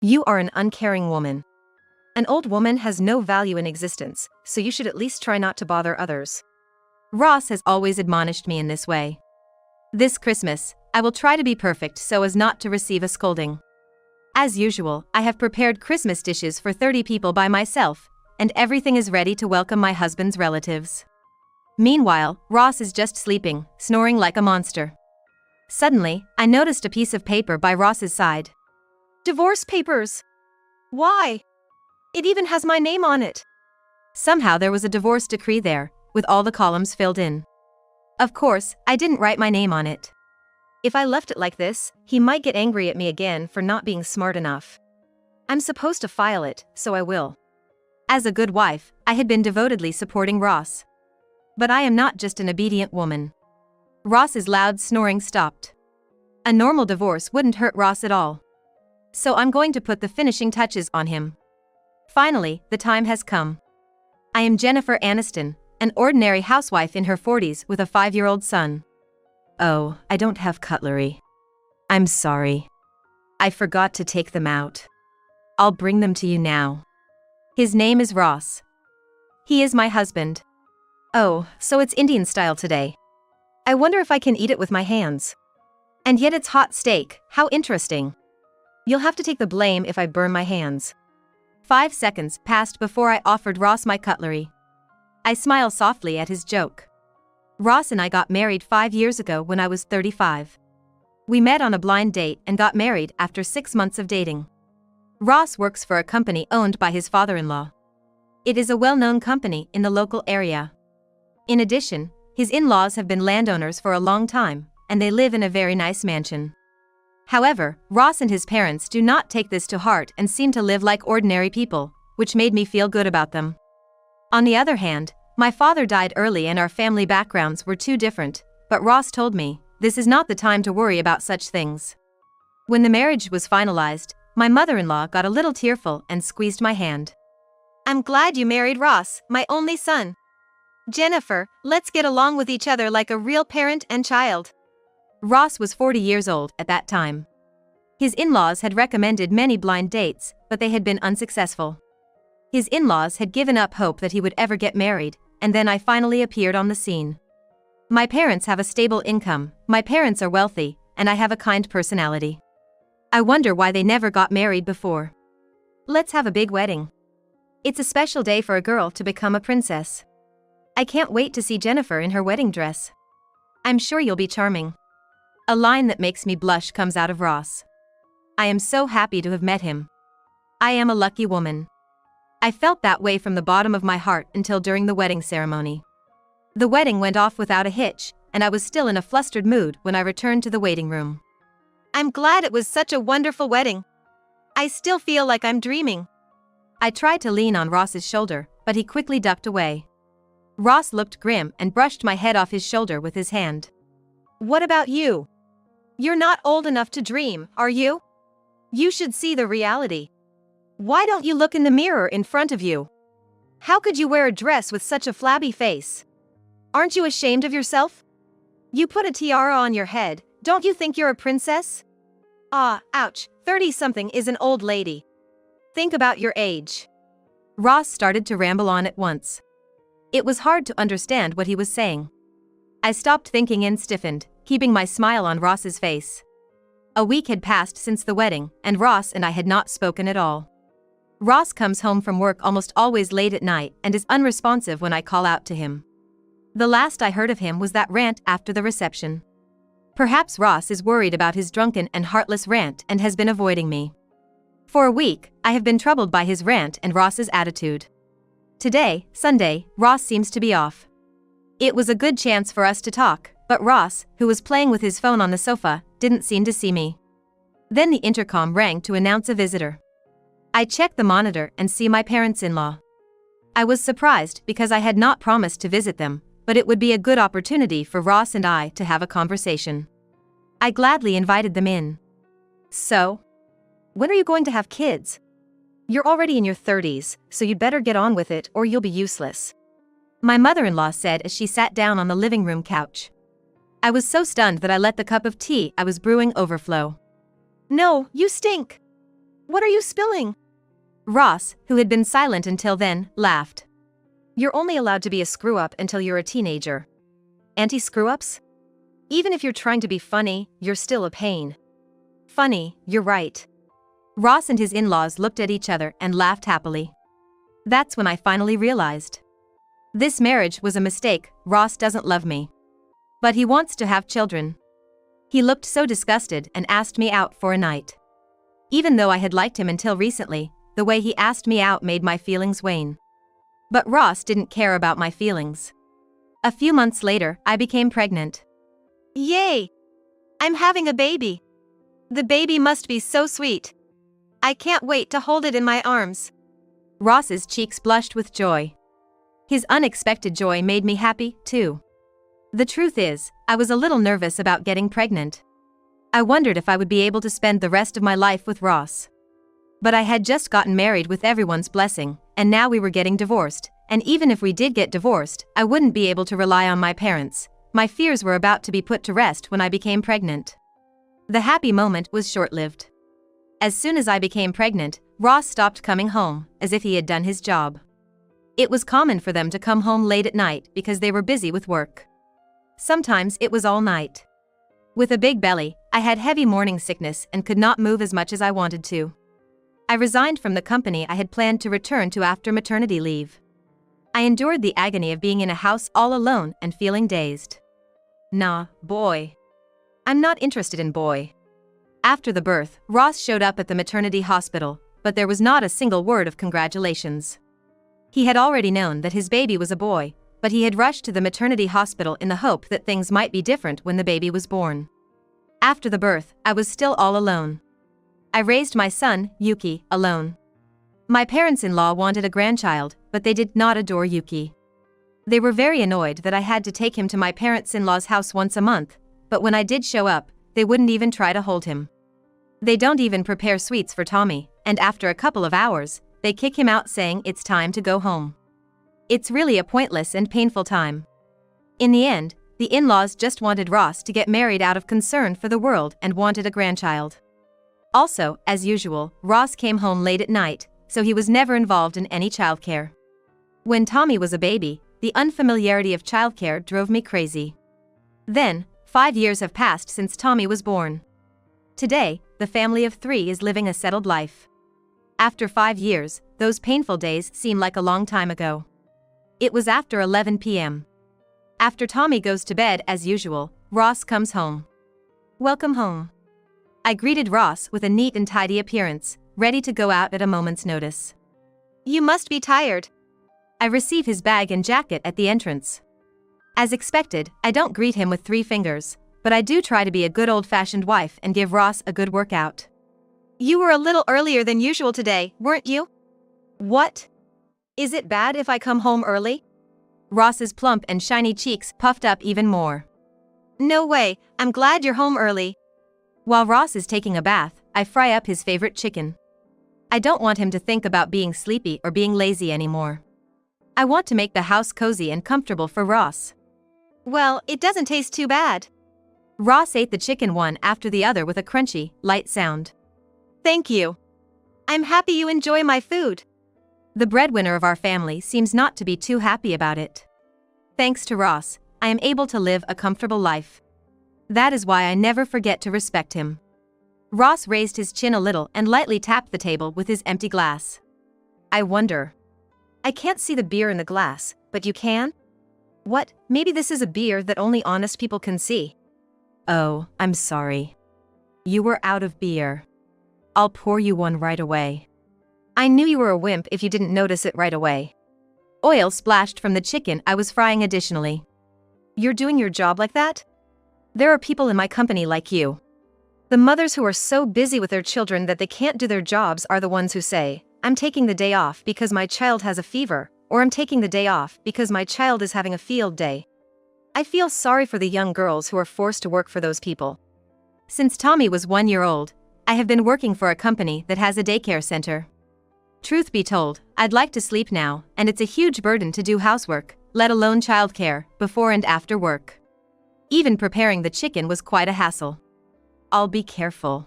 You are an uncaring woman. An old woman has no value in existence, so you should at least try not to bother others. Ross has always admonished me in this way. This Christmas, I will try to be perfect so as not to receive a scolding. As usual, I have prepared Christmas dishes for 30 people by myself, and everything is ready to welcome my husband's relatives. Meanwhile, Ross is just sleeping, snoring like a monster. Suddenly, I noticed a piece of paper by Ross's side. Divorce papers! Why? It even has my name on it. Somehow there was a divorce decree there, with all the columns filled in. Of course, I didn't write my name on it. If I left it like this, he might get angry at me again for not being smart enough. I'm supposed to file it, so I will. As a good wife, I had been devotedly supporting Ross. But I am not just an obedient woman. Ross's loud snoring stopped. A normal divorce wouldn't hurt Ross at all. So I'm going to put the finishing touches on him. Finally, the time has come. I am Jennifer Aniston, an ordinary housewife in her 40s with a 5-year-old son. Oh, I don't have cutlery. I'm sorry. I forgot to take them out. I'll bring them to you now. His name is Ross. He is my husband. Oh, so it's Indian style today. I wonder if I can eat it with my hands. And yet it's hot steak, how interesting. You'll have to take the blame if I burn my hands. 5 seconds passed before I offered Ross my cutlery. I smile softly at his joke. Ross and I got married 5 years ago when I was 35. We met on a blind date and got married after 6 months of dating. Ross works for a company owned by his father-in-law. It is a well-known company in the local area. In addition, his in-laws have been landowners for a long time, and they live in a very nice mansion. However, Ross and his parents do not take this to heart and seem to live like ordinary people, which made me feel good about them. On the other hand, my father died early and our family backgrounds were too different, but Ross told me, this is not the time to worry about such things. When the marriage was finalized, my mother-in-law got a little tearful and squeezed my hand. I'm glad you married Ross, my only son. Jennifer, let's get along with each other like a real parent and child. Ross was 40 years old at that time. His in-laws had recommended many blind dates, but they had been unsuccessful. His in-laws had given up hope that he would ever get married, and then I finally appeared on the scene. My parents have a stable income, my parents are wealthy, and I have a kind personality. I wonder why they never got married before. Let's have a big wedding. It's a special day for a girl to become a princess. I can't wait to see Jennifer in her wedding dress. I'm sure you'll be charming. A line that makes me blush comes out of Ross. I am so happy to have met him. I am a lucky woman. I felt that way from the bottom of my heart until during the wedding ceremony. The wedding went off without a hitch, and I was still in a flustered mood when I returned to the waiting room. I'm glad it was such a wonderful wedding. I still feel like I'm dreaming. I tried to lean on Ross's shoulder, but he quickly ducked away. Ross looked grim and brushed my head off his shoulder with his hand. What about you? You're not old enough to dream, are you? You should see the reality. Why don't you look in the mirror in front of you? How could you wear a dress with such a flabby face? Aren't you ashamed of yourself? You put a tiara on your head, don't you think you're a princess? Ah, ouch, 30-something is an old lady. Think about your age. Ross started to ramble on at once. It was hard to understand what he was saying. I stopped thinking and stiffened, keeping my smile on Ross's face. A week had passed since the wedding, and Ross and I had not spoken at all. Ross comes home from work almost always late at night and is unresponsive when I call out to him. The last I heard of him was that rant after the reception. Perhaps Ross is worried about his drunken and heartless rant and has been avoiding me. For a week, I have been troubled by his rant and Ross's attitude. Today, Sunday, Ross seems to be off. It was a good chance for us to talk, but Ross, who was playing with his phone on the sofa, didn't seem to see me. Then the intercom rang to announce a visitor. I checked the monitor and see my parents-in-law. I was surprised because I had not promised to visit them, but it would be a good opportunity for Ross and I to have a conversation. I gladly invited them in. So, when are you going to have kids? You're already in your 30s, so you'd better get on with it or you'll be useless. My mother-in-law said as she sat down on the living room couch. I was so stunned that I let the cup of tea I was brewing overflow. No, you stink. What are you spilling? Ross, who had been silent until then, laughed. You're only allowed to be a screw-up until you're a teenager. Anti-screw-ups? Even if you're trying to be funny, you're still a pain. Funny, you're right. Ross and his in-laws looked at each other and laughed happily. That's when I finally realized. This marriage was a mistake. Ross doesn't love me. But he wants to have children. He looked so disgusted and asked me out for a night. Even though I had liked him until recently, the way he asked me out made my feelings wane. But Ross didn't care about my feelings. A few months later, I became pregnant. Yay! I'm having a baby. The baby must be so sweet. I can't wait to hold it in my arms. Ross's cheeks blushed with joy. His unexpected joy made me happy, too. The truth is, I was a little nervous about getting pregnant. I wondered if I would be able to spend the rest of my life with Ross. But I had just gotten married with everyone's blessing, and now we were getting divorced, and even if we did get divorced, I wouldn't be able to rely on my parents. My fears were about to be put to rest when I became pregnant. The happy moment was short-lived. As soon as I became pregnant, Ross stopped coming home, as if he had done his job. It was common for them to come home late at night because they were busy with work. Sometimes it was all night. With a big belly, I had heavy morning sickness and could not move as much as I wanted to. I resigned from the company I had planned to return to after maternity leave. I endured the agony of being in a house all alone and feeling dazed. Nah, boy. I'm not interested in boy. After the birth, Ross showed up at the maternity hospital, but there was not a single word of congratulations. He had already known that his baby was a boy, but he had rushed to the maternity hospital in the hope that things might be different when the baby was born. After the birth, I was still all alone. I raised my son, Yuki, alone. My parents-in-law wanted a grandchild, but they did not adore Yuki. They were very annoyed that I had to take him to my parents-in-law's house once a month, but when I did show up, they wouldn't even try to hold him. They don't even prepare sweets for Tommy, and after a couple of hours, they kick him out saying it's time to go home. It's really a pointless and painful time. In the end, the in-laws just wanted Ross to get married out of concern for the world and wanted a grandchild. Also, as usual, Ross came home late at night, so he was never involved in any childcare. When Tommy was a baby, the unfamiliarity of childcare drove me crazy. Then, 5 years have passed since Tommy was born. Today, the family of 3 is living a settled life. After 5 years, those painful days seem like a long time ago. It was after 11 p.m. After Tommy goes to bed as usual, Ross comes home. Welcome home. I greeted Ross with a neat and tidy appearance, ready to go out at a moment's notice. You must be tired. I receive his bag and jacket at the entrance. As expected, I don't greet him with 3 fingers, but I do try to be a good old-fashioned wife and give Ross a good workout. You were a little earlier than usual today, weren't you? What? Is it bad if I come home early? Ross's plump and shiny cheeks puffed up even more. No way, I'm glad you're home early. While Ross is taking a bath, I fry up his favorite chicken. I don't want him to think about being sleepy or being lazy anymore. I want to make the house cozy and comfortable for Ross. Well, it doesn't taste too bad. Ross ate the chicken one after the other with a crunchy, light sound. Thank you. I'm happy you enjoy my food. The breadwinner of our family seems not to be too happy about it. Thanks to Ross, I am able to live a comfortable life. That is why I never forget to respect him. Ross raised his chin a little and lightly tapped the table with his empty glass. I wonder. I can't see the beer in the glass, but you can? What, maybe this is a beer that only honest people can see. Oh, I'm sorry. You were out of beer. I'll pour you one right away. I knew you were a wimp if you didn't notice it right away. Oil splashed from the chicken I was frying additionally. You're doing your job like that? There are people in my company like you. The mothers who are so busy with their children that they can't do their jobs are the ones who say, I'm taking the day off because my child has a fever, or I'm taking the day off because my child is having a field day. I feel sorry for the young girls who are forced to work for those people. Since Tommy was 1 year old, I have been working for a company that has a daycare center. Truth be told, I'd like to sleep now, and it's a huge burden to do housework, let alone childcare, before and after work. Even preparing the chicken was quite a hassle. I'll be careful.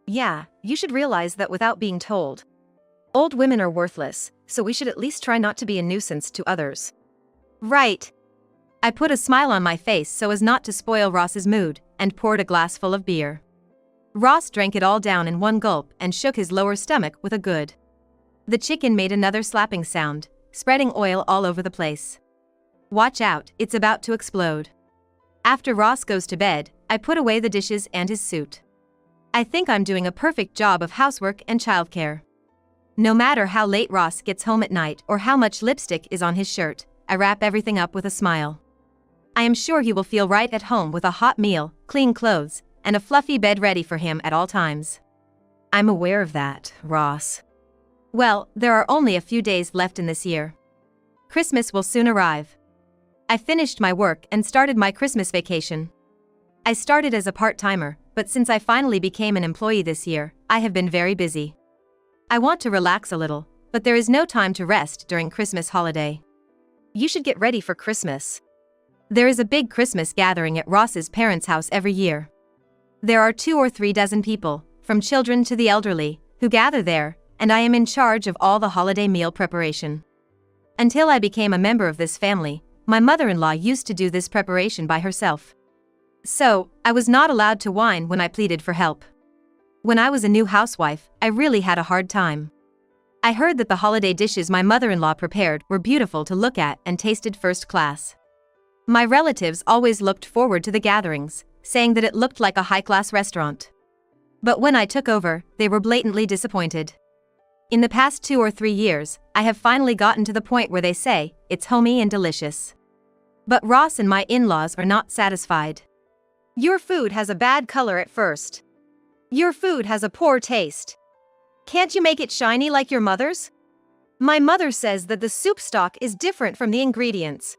Yeah, you should realize that without being told. Old women are worthless, so we should at least try not to be a nuisance to others. Right. I put a smile on my face so as not to spoil Ross's mood, and poured a glass full of beer. Ross drank it all down in one gulp and shook his lower stomach with a good. The chicken made another slapping sound, spreading oil all over the place. Watch out, it's about to explode. After Ross goes to bed, I put away the dishes and his suit. I think I'm doing a perfect job of housework and childcare. No matter how late Ross gets home at night or how much lipstick is on his shirt, I wrap everything up with a smile. I am sure he will feel right at home with a hot meal, clean clothes, and a fluffy bed ready for him at all times. I'm aware of that, Ross. Well, there are only a few days left in this year. Christmas will soon arrive. I finished my work and started my Christmas vacation. I started as a part-timer, but since I finally became an employee this year, I have been very busy. I want to relax a little, but there is no time to rest during Christmas holiday. You should get ready for Christmas. There is a big Christmas gathering at Ross's parents' house every year. There are 2 or 3 dozen people, from children to the elderly, who gather there, and I am in charge of all the holiday meal preparation. Until I became a member of this family, my mother-in-law used to do this preparation by herself. So, I was not allowed to whine when I pleaded for help. When I was a new housewife, I really had a hard time. I heard that the holiday dishes my mother-in-law prepared were beautiful to look at and tasted first class. My relatives always looked forward to the gatherings, saying that it looked like a high-class restaurant. But when I took over, they were blatantly disappointed. In the past 2 or 3 years, I have finally gotten to the point where they say, it's homey and delicious. But Ross and my in-laws are not satisfied. Your food has a bad color at first. Your food has a poor taste. Can't you make it shiny like your mother's? My mother says that the soup stock is different from the ingredients.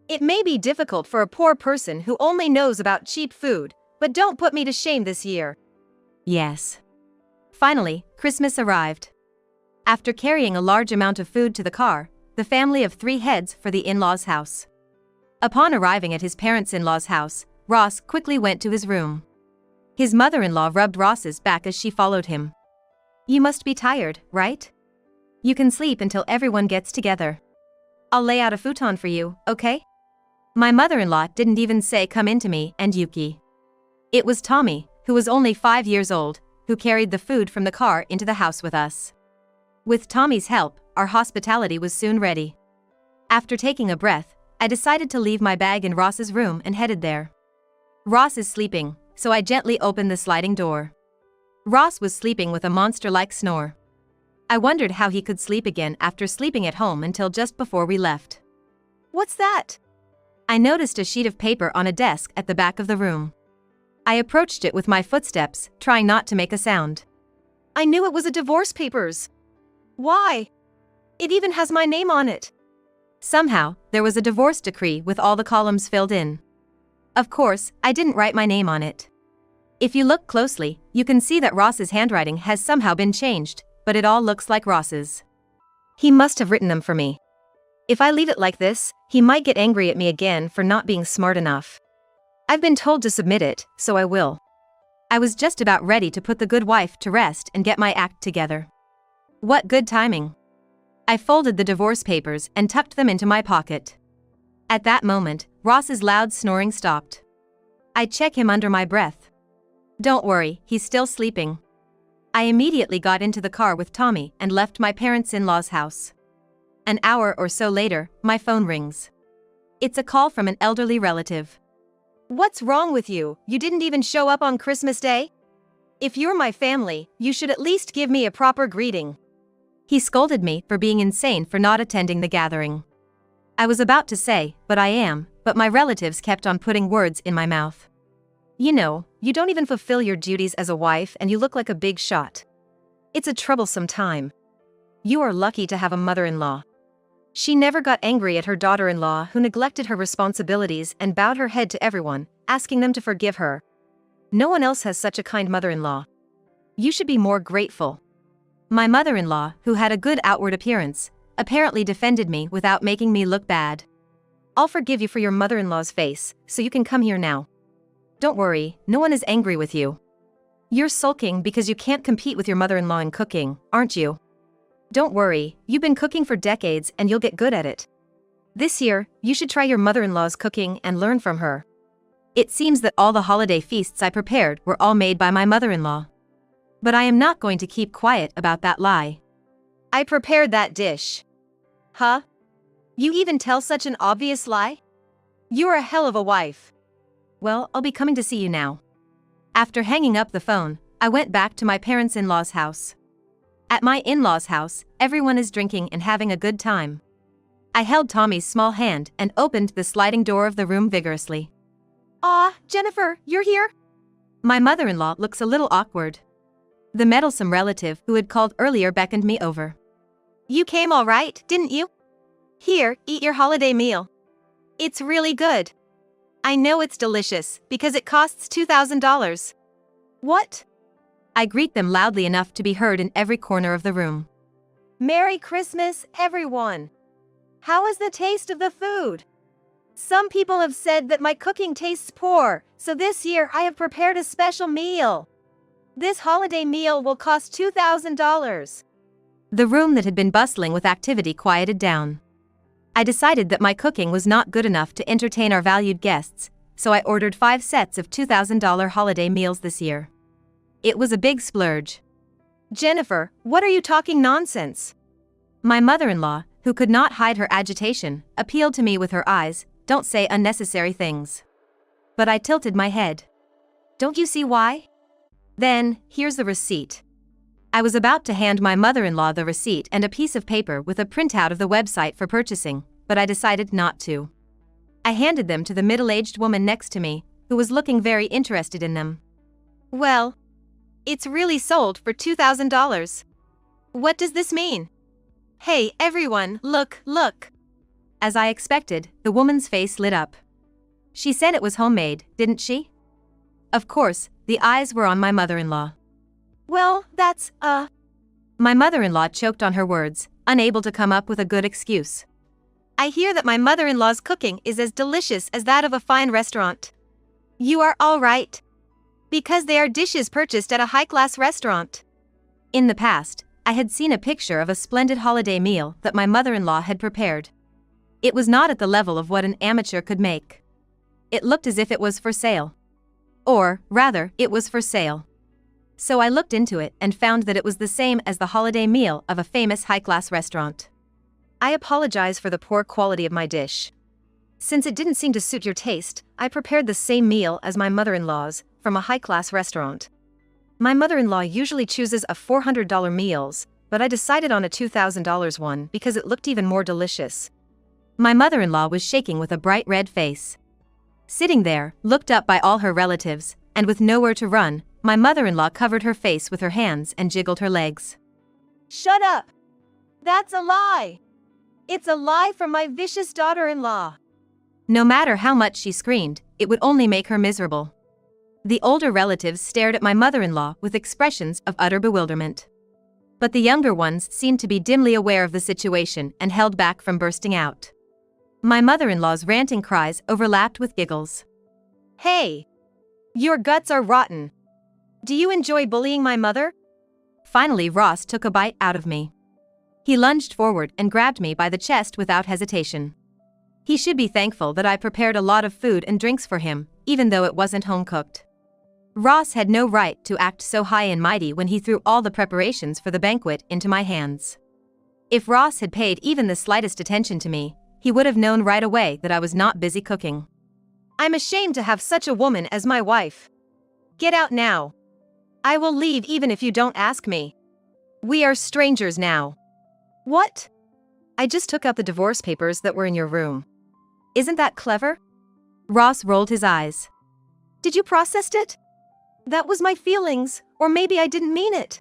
It may be difficult for a poor person who only knows about cheap food, but don't put me to shame this year. Yes. Finally, Christmas arrived. After carrying a large amount of food to the car, the family of 3 heads for the in-laws' house. Upon arriving at his parents-in-law's house, Ross quickly went to his room. His mother-in-law rubbed Ross's back as she followed him. You must be tired, right? You can sleep until everyone gets together. I'll lay out a futon for you, okay? My mother-in-law didn't even say come in to me and Yuki. It was Tommy, who was only 5 years old, who carried the food from the car into the house with us. With Tommy's help, our hospitality was soon ready. After taking a breath, I decided to leave my bag in Ross's room and headed there. Ross is sleeping, so I gently opened the sliding door. Ross was sleeping with a monster-like snore. I wondered how he could sleep again after sleeping at home until just before we left. What's that? I noticed a sheet of paper on a desk at the back of the room. I approached it with my footsteps, trying not to make a sound. I knew it was a divorce papers. Why? It even has my name on it. Somehow, there was a divorce decree with all the columns filled in. Of course, I didn't write my name on it. If you look closely, you can see that Ross's handwriting has somehow been changed, but it all looks like Ross's. He must have written them for me. If I leave it like this, he might get angry at me again for not being smart enough. I've been told to submit it, so I will. I was just about ready to put the good wife to rest and get my act together. What good timing. I folded the divorce papers and tucked them into my pocket. At that moment, Ross's loud snoring stopped. I check him under my breath. Don't worry, he's still sleeping. I immediately got into the car with Tommy and left my parents-in-law's house. An hour or so later, my phone rings. It's a call from an elderly relative. What's wrong with you? You didn't even show up on Christmas Day? If you're my family, you should at least give me a proper greeting. He scolded me for being insane for not attending the gathering. I was about to say, but I am, but my relatives kept on putting words in my mouth. You know, you don't even fulfill your duties as a wife and you look like a big shot. It's a troublesome time. You are lucky to have a mother-in-law. She never got angry at her daughter-in-law who neglected her responsibilities and bowed her head to everyone, asking them to forgive her. No one else has such a kind mother-in-law. You should be more grateful. My mother-in-law, who had a good outward appearance, apparently defended me without making me look bad. I'll forgive you for your mother-in-law's face, so you can come here now. Don't worry, no one is angry with you. You're sulking because you can't compete with your mother-in-law in cooking, aren't you? Don't worry, you've been cooking for decades and you'll get good at it. This year, you should try your mother-in-law's cooking and learn from her. It seems that all the holiday feasts I prepared were all made by my mother-in-law. But I am not going to keep quiet about that lie. I prepared that dish. Huh? You even tell such an obvious lie? You're a hell of a wife. Well, I'll be coming to see you now. After hanging up the phone, I went back to my parents-in-law's house. At my in-laws' house, everyone is drinking and having a good time. I held Tommy's small hand and opened the sliding door of the room vigorously. "Aw, Jennifer, you're here?" My mother-in-law looks a little awkward. The meddlesome relative who had called earlier beckoned me over. "You came all right, didn't you? Here, eat your holiday meal. It's really good. I know it's delicious because it costs $2,000. What?" I greet them loudly enough to be heard in every corner of the room. "Merry Christmas, everyone. How is the taste of the food? Some people have said that my cooking tastes poor, so this year I have prepared a special meal. This holiday meal will cost $2,000. The room that had been bustling with activity quieted down. I decided that my cooking was not good enough to entertain our valued guests, so I ordered 5 sets of $2,000 holiday meals this year. It was a big splurge. "Jennifer, what are you talking nonsense?" My mother-in-law, who could not hide her agitation, appealed to me with her eyes. "Don't say unnecessary things." But I tilted my head. "Don't you see why?" "Then, here's the receipt." I was about to hand my mother-in-law the receipt and a piece of paper with a printout of the website for purchasing, but I decided not to. I handed them to the middle-aged woman next to me, who was looking very interested in them. "Well, it's really sold for $2,000. What does this mean? Hey, everyone, look, look." As I expected, the woman's face lit up. "She said it was homemade, didn't she?" Of course, the eyes were on my mother-in-law. "Well, that's, My mother-in-law choked on her words, unable to come up with a good excuse. "I hear that my mother-in-law's cooking is as delicious as that of a fine restaurant." "You are all right. Because they are dishes purchased at a high-class restaurant." In the past, I had seen a picture of a splendid holiday meal that my mother-in-law had prepared. It was not at the level of what an amateur could make. It looked as if it was for sale. Or, rather, it was for sale. So I looked into it and found that it was the same as the holiday meal of a famous high-class restaurant. I apologize for the poor quality of my dish. Since it didn't seem to suit your taste, I prepared the same meal as my mother-in-law's, from a high-class restaurant. My mother-in-law usually chooses a $400 meals, but I decided on a $2,000 one because it looked even more delicious. My mother-in-law was shaking with a bright red face. Sitting there, looked up by all her relatives, and with nowhere to run, my mother-in-law covered her face with her hands and jiggled her legs. "Shut up! That's a lie! It's a lie from my vicious daughter-in-law." No matter how much she screamed, it would only make her miserable. The older relatives stared at my mother-in-law with expressions of utter bewilderment. But the younger ones seemed to be dimly aware of the situation and held back from bursting out. My mother-in-law's ranting cries overlapped with giggles. "Hey! Your guts are rotten. Do you enjoy bullying my mother?" Finally, Ross took a bite out of me. He lunged forward and grabbed me by the chest without hesitation. He should be thankful that I prepared a lot of food and drinks for him, even though it wasn't home-cooked. Ross had no right to act so high and mighty when he threw all the preparations for the banquet into my hands. If Ross had paid even the slightest attention to me, he would have known right away that I was not busy cooking. "I'm ashamed to have such a woman as my wife. Get out now. I will leave even if you don't ask me. We are strangers now." "What?" "I just took out the divorce papers that were in your room. Isn't that clever?" Ross rolled his eyes. "Did you process it? That was my feelings, or maybe I didn't mean it."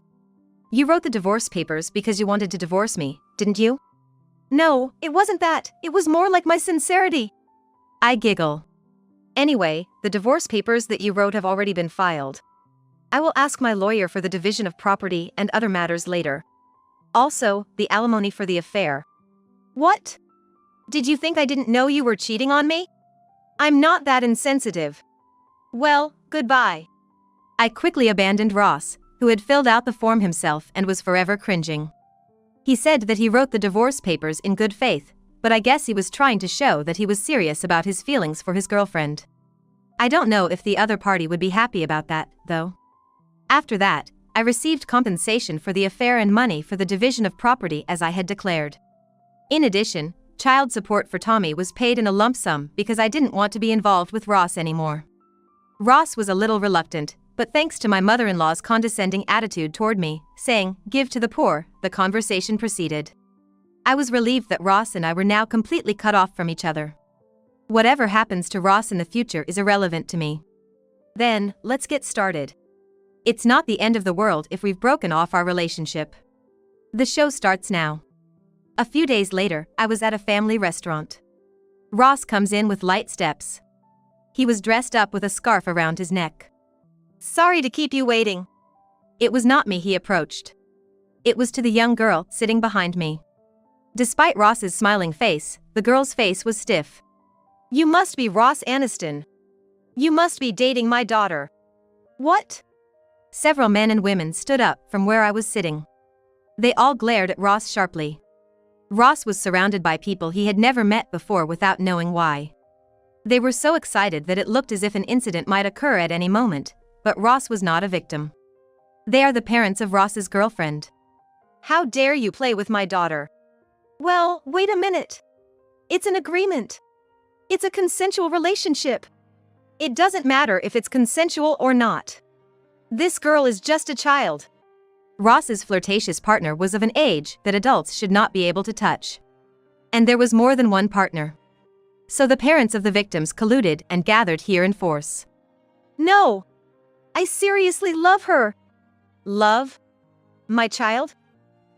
"You wrote the divorce papers because you wanted to divorce me, didn't you?" "No, it wasn't that. It was more like my sincerity." I giggle. "Anyway, the divorce papers that you wrote have already been filed. I will ask my lawyer for the division of property and other matters later. Also, the alimony for the affair." "What? Did you think I didn't know you were cheating on me? I'm not that insensitive. Well, goodbye." I quickly abandoned Ross, who had filled out the form himself and was forever cringing. He said that he wrote the divorce papers in good faith, but I guess he was trying to show that he was serious about his feelings for his girlfriend. I don't know if the other party would be happy about that, though. After that, I received compensation for the affair and money for the division of property as I had declared. In addition, child support for Tommy was paid in a lump sum because I didn't want to be involved with Ross anymore. Ross was a little reluctant, but thanks to my mother-in-law's condescending attitude toward me, saying, "Give to the poor," the conversation proceeded. I was relieved that Ross and I were now completely cut off from each other. Whatever happens to Ross in the future is irrelevant to me. Then, let's get started. It's not the end of the world if we've broken off our relationship. The show starts now. A few days later, I was at a family restaurant. Ross comes in with light steps. He was dressed up with a scarf around his neck. "Sorry to keep you waiting." It was not me he approached. It was to the young girl sitting behind me. Despite Ross's smiling face, the girl's face was stiff. "You must be Ross Aniston. You must be dating my daughter." "What?" Several men and women stood up from where I was sitting. They all glared at Ross sharply. Ross was surrounded by people he had never met before without knowing why. They were so excited that it looked as if an incident might occur at any moment, but Ross was not a victim. They are the parents of Ross's girlfriend. "How dare you play with my daughter?" "Well, wait a minute. It's an agreement. It's a consensual relationship. It doesn't matter if it's consensual or not. This girl is just a child." Ross's flirtatious partner was of an age that adults should not be able to touch. And there was more than one partner. So the parents of the victims colluded and gathered here in force. "No! I seriously love her." "Love? My child?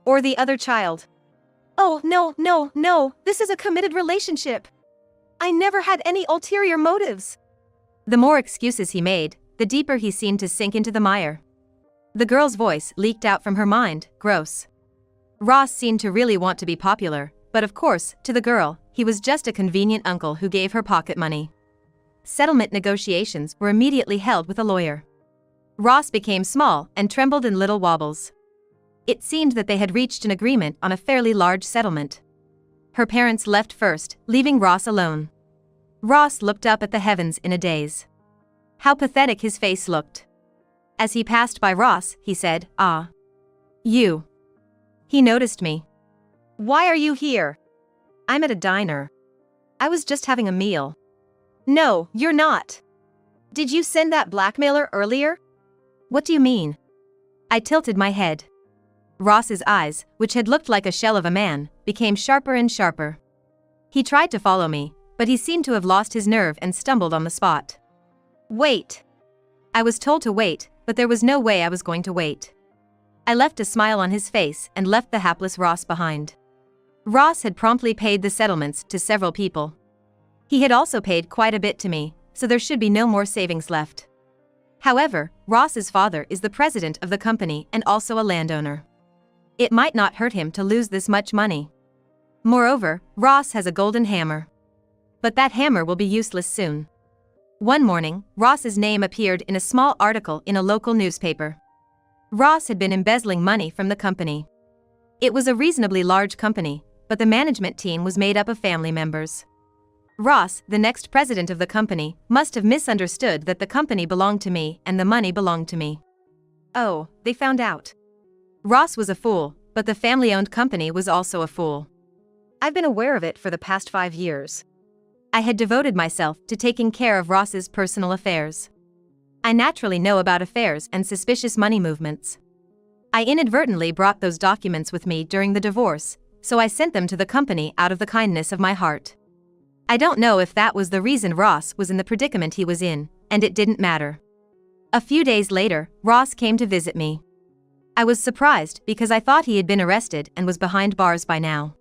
Or the other child?" "Oh, no, this is a committed relationship. I never had any ulterior motives." The more excuses he made, the deeper he seemed to sink into the mire. The girl's voice leaked out from her mind, gross. Ross seemed to really want to be popular, but of course, to the girl, he was just a convenient uncle who gave her pocket money. Settlement negotiations were immediately held with a lawyer. Ross became small and trembled in little wobbles. It seemed that they had reached an agreement on a fairly large settlement. Her parents left first, leaving Ross alone. Ross looked up at the heavens in a daze. How pathetic his face looked. As he passed by Ross, he said, "Ah. You." He noticed me. "Why are you here?" "I'm at a diner. I was just having a meal." "No, you're not. Did you send that blackmailer earlier?" "What do you mean?" I tilted my head. Ross's eyes, which had looked like a shell of a man, became sharper and sharper. He tried to follow me, but he seemed to have lost his nerve and stumbled on the spot. "Wait." I was told to wait, but there was no way I was going to wait. I left a smile on his face and left the hapless Ross behind. Ross had promptly paid the settlements to several people. He had also paid quite a bit to me, so there should be no more savings left. However, Ross's father is the president of the company and also a landowner. It might not hurt him to lose this much money. Moreover, Ross has a golden hammer. But that hammer will be useless soon. One morning, Ross's name appeared in a small article in a local newspaper. Ross had been embezzling money from the company. It was a reasonably large company, but the management team was made up of family members. Ross, the next president of the company, must have misunderstood that the company belonged to me and the money belonged to me. Oh, they found out. Ross was a fool, but the family-owned company was also a fool. I've been aware of it for the past 5 years. I had devoted myself to taking care of Ross's personal affairs. I naturally know about affairs and suspicious money movements. I inadvertently brought those documents with me during the divorce, so I sent them to the company out of the kindness of my heart. I don't know if that was the reason Ross was in the predicament he was in, and it didn't matter. A few days later, Ross came to visit me. I was surprised because I thought he had been arrested and was behind bars by now.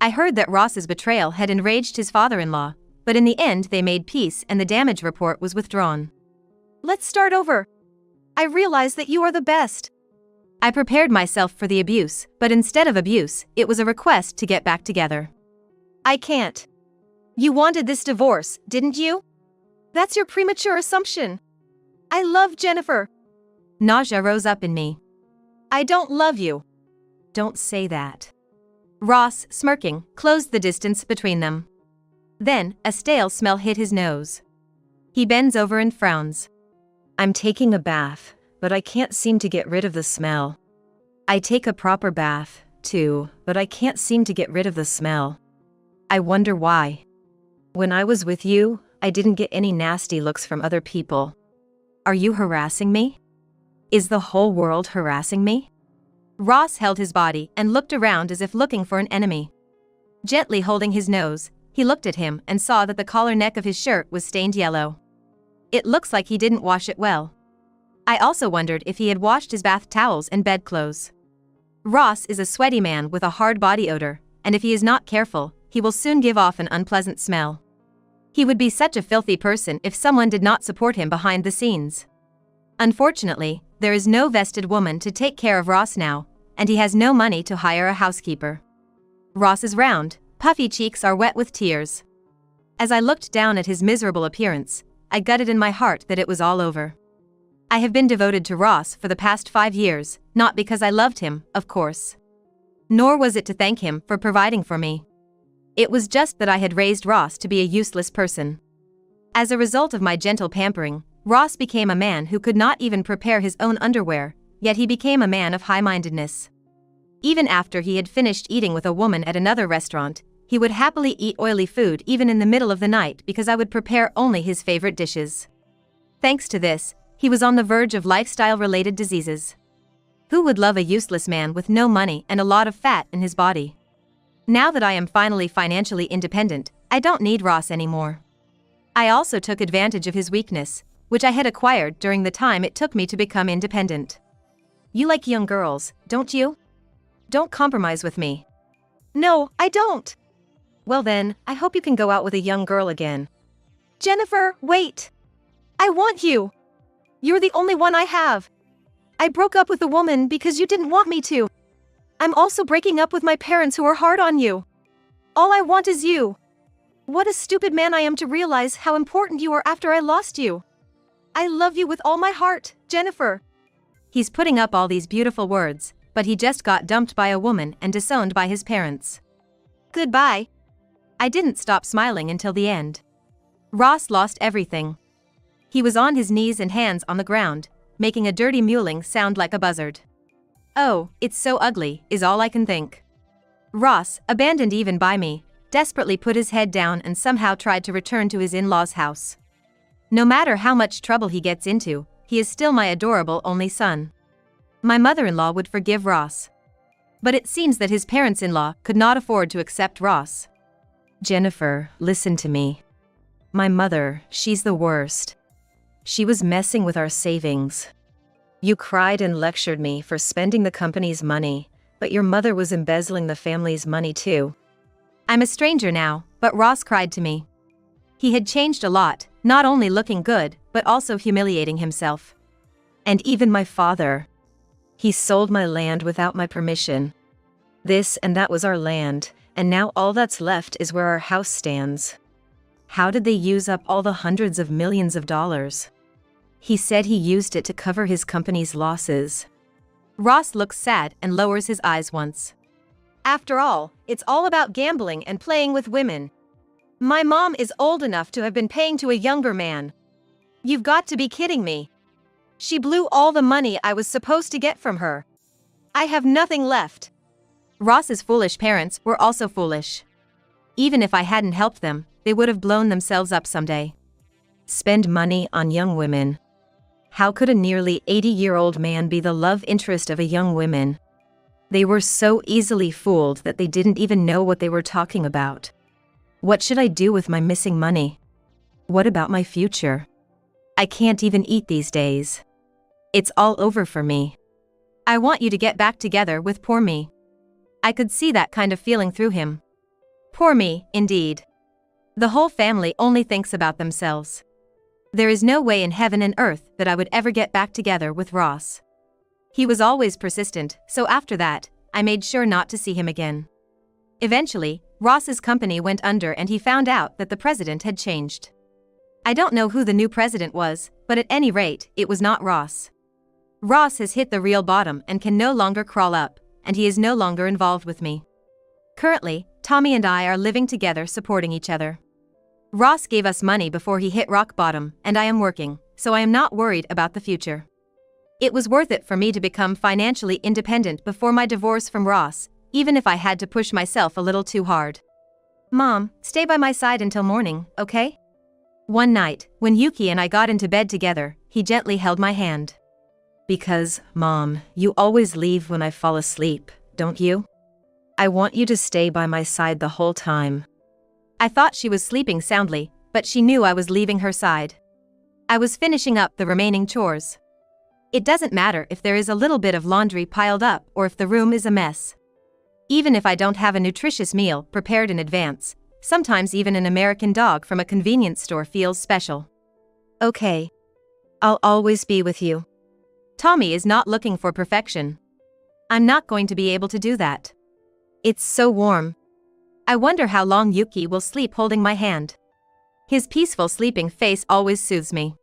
I heard that Ross's betrayal had enraged his father-in-law, but in the end they made peace and the damage report was withdrawn. "Let's start over. I realize that you are the best." I prepared myself for the abuse, but instead of abuse, it was a request to get back together. "I can't. You wanted this divorce, didn't you?" "That's your premature assumption. I love Jennifer. Nausea rose up in me. I don't love you. Don't say that. Ross, smirking, closed the distance between them. Then, a stale smell hit his nose. He bends over and frowns. I'm taking a bath, but I can't seem to get rid of the smell. I take a proper bath, too, but I can't seem to get rid of the smell. I wonder why. When I was with you, I didn't get any nasty looks from other people. Are you harassing me? Is the whole world harassing me? Ross held his body and looked around as if looking for an enemy. Gently holding his nose, he looked at him and saw that the collar neck of his shirt was stained yellow. It looks like he didn't wash it well. I also wondered if he had washed his bath towels and bedclothes. Ross is a sweaty man with a hard body odor, and if he is not careful, he will soon give off an unpleasant smell. He would be such a filthy person if someone did not support him behind the scenes. Unfortunately, there is no vested woman to take care of Ross now, and he has no money to hire a housekeeper. Ross's round, puffy cheeks are wet with tears. As I looked down at his miserable appearance, I gutted in my heart that it was all over. I have been devoted to Ross for the past 5 years, not because I loved him, of course. Nor was it to thank him for providing for me. It was just that I had raised Ross to be a useless person. As a result of my gentle pampering, Ross became a man who could not even prepare his own underwear, yet he became a man of high-mindedness. Even after he had finished eating with a woman at another restaurant, he would happily eat oily food even in the middle of the night because I would prepare only his favorite dishes. Thanks to this, he was on the verge of lifestyle-related diseases. Who would love a useless man with no money and a lot of fat in his body? Now that I am finally financially independent, I don't need Ross anymore. I also took advantage of his weakness, which I had acquired during the time it took me to become independent. You like young girls, don't you? Don't compromise with me. No, I don't. Well then, I hope you can go out with a young girl again. Jennifer, wait. I want you. You're the only one I have. I broke up with a woman because you didn't want me to. I'm also breaking up with my parents who are hard on you. All I want is you. What a stupid man I am to realize how important you are after I lost you. I love you with all my heart, Jennifer. He's putting up all these beautiful words, but he just got dumped by a woman and disowned by his parents. Goodbye. I didn't stop smiling until the end. Ross lost everything. He was on his knees and hands on the ground, making a dirty mewling sound like a buzzard. Oh, it's so ugly, is all I can think. Ross, abandoned even by me, desperately put his head down and somehow tried to return to his in-laws' house. No matter how much trouble he gets into, he is still my adorable only son. My mother-in-law would forgive Ross. But it seems that his parents-in-law could not afford to accept Ross. Jennifer, listen to me. My mother, she's the worst. She was messing with our savings. You cried and lectured me for spending the company's money, but your mother was embezzling the family's money too. I'm a stranger now, but Ross cried to me. He had changed a lot, not only looking good, but also humiliating himself. And even my father. He sold my land without my permission. This and that was our land, and now all that's left is where our house stands. How did they use up all the hundreds of millions of dollars? He said he used it to cover his company's losses. Ross looks sad and lowers his eyes once. After all, it's all about gambling and playing with women. My mom is old enough to have been paying to a younger man. You've got to be kidding me. She blew all the money I was supposed to get from her. I have nothing left. Ross's foolish parents were also foolish. Even if I hadn't helped them, they would have blown themselves up someday. Spend money on young women. How could a nearly 80-year-old man be the love interest of a young woman? They were so easily fooled that they didn't even know what they were talking about. What should I do with my missing money? What about my future? I can't even eat these days. It's all over for me. I want you to get back together with poor me. I could see that kind of feeling through him. Poor me, indeed. The whole family only thinks about themselves. There is no way in heaven and earth that I would ever get back together with Ross. He was always persistent, so after that, I made sure not to see him again. Eventually, Ross's company went under and he found out that the president had changed. I don't know who the new president was, but at any rate, it was not Ross. Ross has hit the real bottom and can no longer crawl up, and he is no longer involved with me. Currently, Tommy and I are living together supporting each other. Ross gave us money before he hit rock bottom, and I am working, so I am not worried about the future. It was worth it for me to become financially independent before my divorce from Ross, even if I had to push myself a little too hard. Mom, stay by my side until morning, okay? One night, when Yuki and I got into bed together, he gently held my hand. Because, Mom, you always leave when I fall asleep, don't you? I want you to stay by my side the whole time. I thought she was sleeping soundly, but she knew I was leaving her side. I was finishing up the remaining chores. It doesn't matter if there is a little bit of laundry piled up or if the room is a mess. Even if I don't have a nutritious meal prepared in advance, sometimes even an American dog from a convenience store feels special. Okay. I'll always be with you. Tommy is not looking for perfection. I'm not going to be able to do that. It's so warm. I wonder how long Yuki will sleep holding my hand. His peaceful sleeping face always soothes me.